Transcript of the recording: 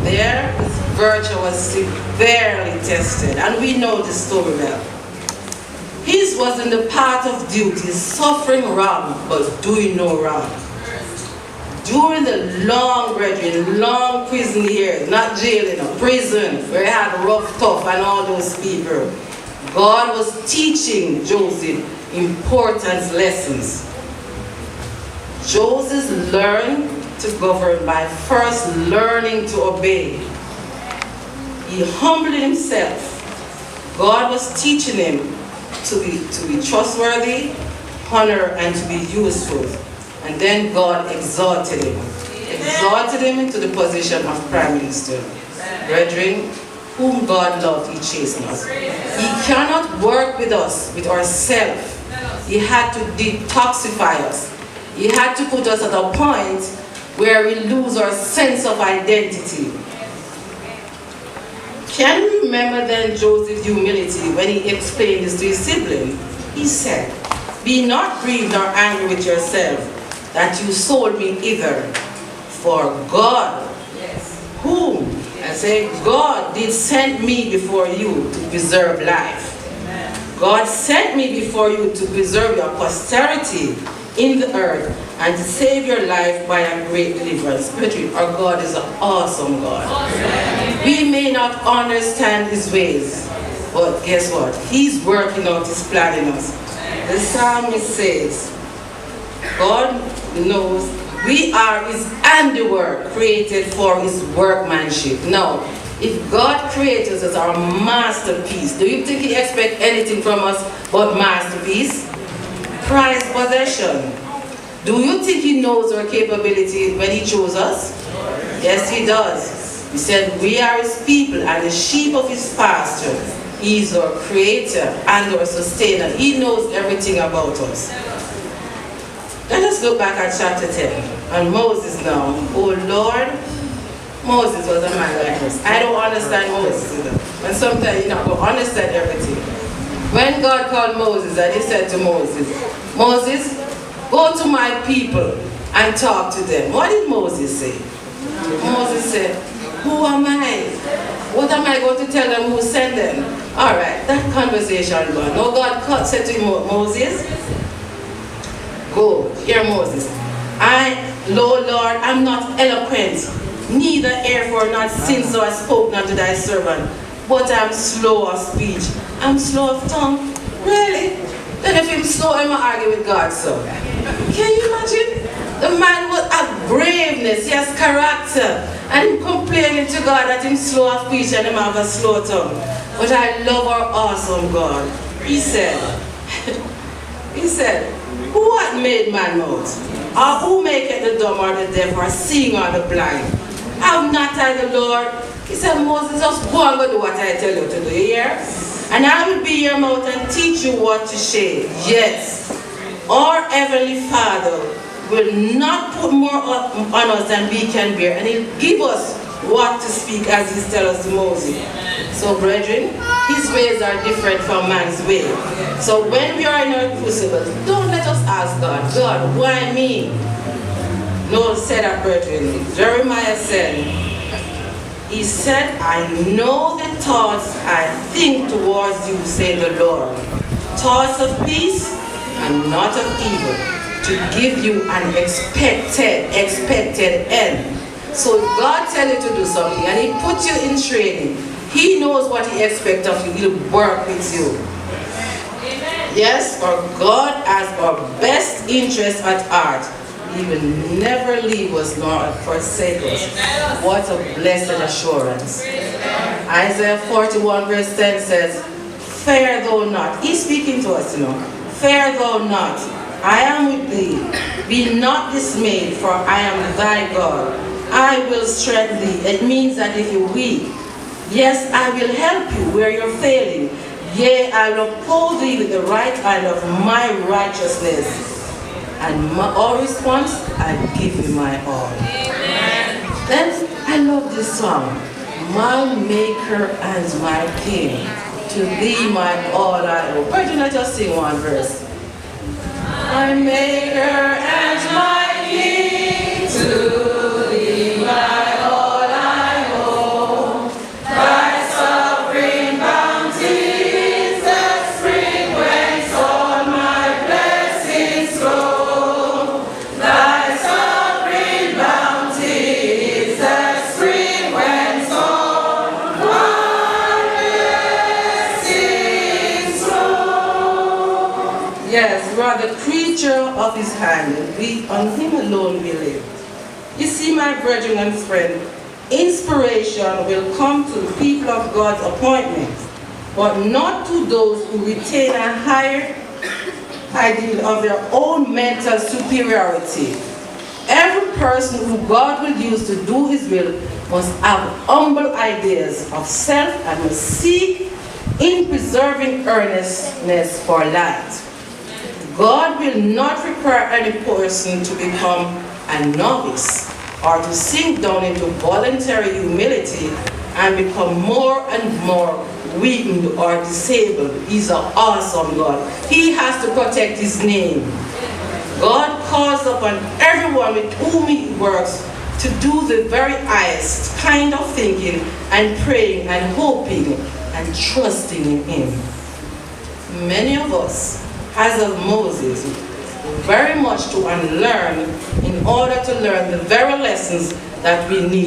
there, his virtue was severely tested. And we know the story well. His was in the path of duty, suffering wrong, but doing no wrong. During the long, brethren, long prison years, not jail, prison, where he had rough, tough, and all those people, God was teaching Joseph important lessons. Joseph learned to govern by first learning to obey. He humbled himself. God was teaching him to be trustworthy, honor, and to be useful. And then God exalted him. Exalted him into the position of Prime Minister. Brethren, whom God loved, he chastened us. He cannot work with us, with ourselves. He had to detoxify us. He had to put us at a point where we lose our sense of identity. Can you remember then Joseph's humility when he explained this to his sibling? He said, "Be not grieved nor angry with yourself, that you sold me hither. For God, whom, I say, God did send me before you to preserve life. God sent me before you to preserve your posterity in the earth and to save your life by a great deliverance." Our God is an awesome God. We may not understand his ways, but guess what? He's working out his plan in us. The psalmist says, God knows we are his handiwork, created for his workmanship. Now, if God created us as our masterpiece, do you think he expects anything from us but masterpiece? Prized possession. Do you think he knows our capability when he chose us? Yes, he does. He said, we are his people and the sheep of his pasture. He is our creator and our sustainer. He knows everything about us. Let us look back at chapter 10. And Moses now. Oh Lord, Moses was a man like us. I don't understand Moses. And sometimes you don't understand everything. When God called Moses and he said to Moses, Moses, go to my people and talk to them. What did Moses say? Moses said, who am I? What am I going to tell them who sent them? All right, that conversation gone. Now God said to Moses, go, hear Moses. Lord, I'm not eloquent, neither therefore not since so I spoke not to thy servant, but I'm slow of speech. I'm slow of tongue. Really? Then if I'm slow, I'm going to argue with God, so. Can you imagine? The man would have braveness, he has character, and him complaining to God that he's slow of speech and him have a slow tongue. But I love our awesome God. He said, what made man mouth? Or who maketh the dumb or the deaf or seeing or the blind? Have not I the Lord? He said, Moses, just go and go do what I tell you to do, you hear? And I will be your mouth and teach you what to say. Yes, our Heavenly Father will not put more on us than we can bear. And he'll give us what to speak as he tells us to Moses. So brethren, his ways are different from man's way. So when we are in our crucible, don't let us ask God, why me? No, said that, brethren. Jeremiah said, he said, I know the thoughts I think towards you, say the Lord. Thoughts of peace and not of evil, to give you an expected end. So if God tells you to do something and he puts you in training, he knows what he expects of you. He'll work with you. Amen. Yes, our God has our best interest at heart. He will never leave us nor forsake us. Amen. What a blessed assurance. Amen. Isaiah 41 verse 10 says, fear thou not. He's speaking to us, Fear thou not. I am with thee. Be not dismayed, for I am thy God. I will strengthen thee. It means that if you're weak, yes, I will help you where you're failing. Yea, I will uphold thee with the right hand of my righteousness. And our response, I give you my all. Amen. Then I love this song. My Maker and my King, to thee my all I owe. Why do not just sing one verse? My Maker and my King, to thee my all I owe. are the creature of his hand, and on him alone we live. You see, my brethren and friends, inspiration will come to the people of God's appointment, but not to those who retain a higher ideal of their own mental superiority. Every person who God will use to do his will must have humble ideas of self and must seek in preserving earnestness for light. God will not require any person to become a novice or to sink down into voluntary humility and become more and more weakened or disabled. He's an awesome God. He has to protect his name. God calls upon everyone with whom he works to do the very highest kind of thinking and praying and hoping and trusting in him. Many of us, as of Moses, very much to unlearn in order to learn the very lessons that we need.